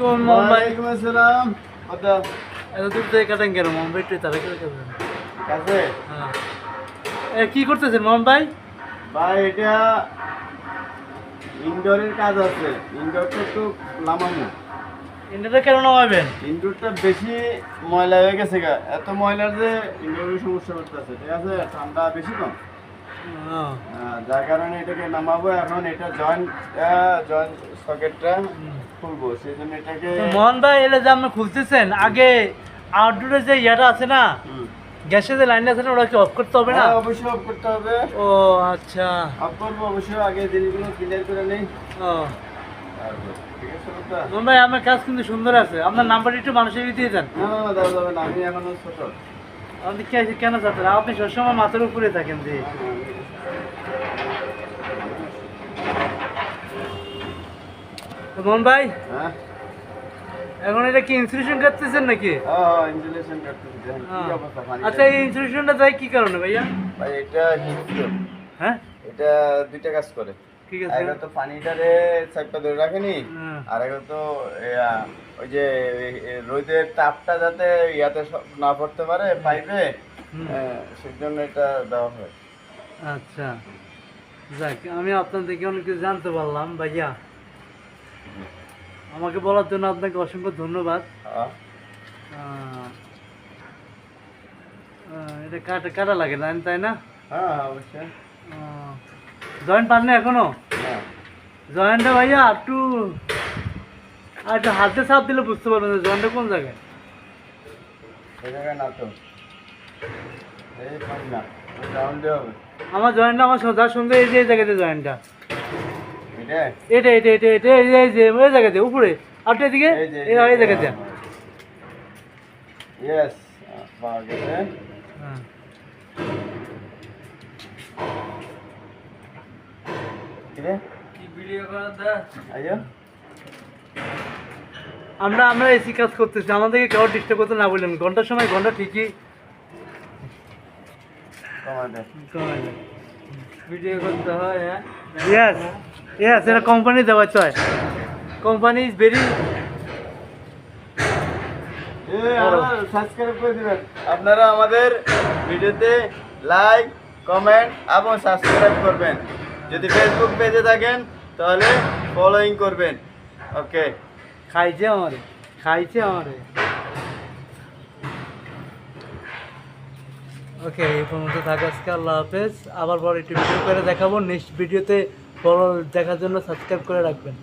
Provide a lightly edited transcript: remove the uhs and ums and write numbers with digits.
ওয়ালাইকুম আসসালাম। এত দূর থেকে কাটেন কেন মোহন ভাই? একটু তারা করে কাটেন। কাছে কি করতেছেন মোহন ভাই? ভাই এটা ইনডোরের কাজ আছে। ইনডোরটা একটু লামামু। ইন্ডিয়াটা কেন নামাবেন? ইনডোরটা বেশি ময়লা হয়ে গেছে গা। এত ময়লার যে ইনডোরের সমস্যা করতেছে। ঠিক আছে, ঠান্ডা বেশি কম। যার কারণে এটাকে নামাবো। এখন এটা জয়েন্ট সকেটটা খুলবো, সেই জন্য এটাকে মোহন ভাই এলে যে আপনি খুলতেছেন, আগে আউটডোরে যে ইয়াটা আছে না, গ্যাসের যে লাইনটা আছে না, ওটা কি অফ করতে হবে না? অবশ্যই অফ করতে হবে। ও আচ্ছা, অফ করবো অবশ্যই। আগে জিনিসগুলো ক্লিয়ার করে নেই। ও ঠিক আছে কথা। মোহন ভাই আমার কাজ কিন্তু সুন্দর আছে। আপনার নাম্বারটা একটু মানুষের দিয়ে দেন। না না, দেওয়া যাবে না, আমি এখনো ছোট। আপনি কেন চাচ্ছেন? আপনি সবসময় মাথার উপরে থাকেন যে। মোহন ভাই হ্যাঁ এখন এটা কি ইনসুলেশন করতেছেন নাকি? ইনসুলেশন করতেছি। দেখেন কি অবস্থা পানি। আচ্ছা, এই ইনসুলেশনটা দেয় কি কারণে ভাইয়া? ভাই এটা হিট ফিউল। হ্যাঁ, এটা দুইটা কাজ করে। ঠিক আছে। একটা তো পানিটারে সাইডটা ধরে রাখেনি, আর একটা তো ওই যে রোদের তাপটা যাতে ইয়াতে না পড়তে পারে পাইপে, সেই জন্য এটা দেওয়া হয়। আচ্ছা, যাক, আমি আপনার থেকে অনেক কিছু জানতে পারলাম ভাইয়া। আমাকে বলার জন্য আপনাকে অসংখ্য ধন্যবাদ। এটা কাটা লাগে না, তাই না? হ্যাঁ অবশ্যই। জয়েন্ট পান না এখনো? হ্যাঁ জয়েন্টটা ভাইয়া একটু হাতে চাপ দিলে বুঝতে পারবেন যে জয়েন্টটা কোন জায়গায়। এই জায়গায় না তো, এই পানি না, ওই রাউন্ডে হবে। আমার জয়েন্টটা আমার যার সঙ্গে এই যে এই জায়গাতে জয়েন্টটা, এটা এটা এটা এটা এটা এই যে ওই জায়গাতে উপরে আর এদিকে এই জায়গাতে। ইয়েস, পাওয়া গেছে। হ্যাঁ, আমরা এসি কাজ করতেছি, আমাদেরকে কেউ ডিস্টার্ব করতে না বললেন। ঘন্টার সময় ঘন্টা ঠিকই ভিডিও করতে হয়। ইয়েস ইয়েস, এটা কোম্পানি দেওয়া চায়। Company is very. সাবস্ক্রাইব করে দিবেন। আপনারা আমাদের ভিডিওতে লাইক, কমেন্ট এবং সাবস্ক্রাইব করবেন। যদি ফেসবুক পেজে থাকেন তাহলে ফলোইং করবেন। ওকে, খাইছে আমারে। ওকে, এই পর্যন্ত থাকা আজকে। আল্লাহ হাফেজ। আবার পরে একটু ভিডিও করে দেখাবো। নেক্সট ভিডিওতে ফলো দেখার জন্য সাবস্ক্রাইব করে রাখবেন।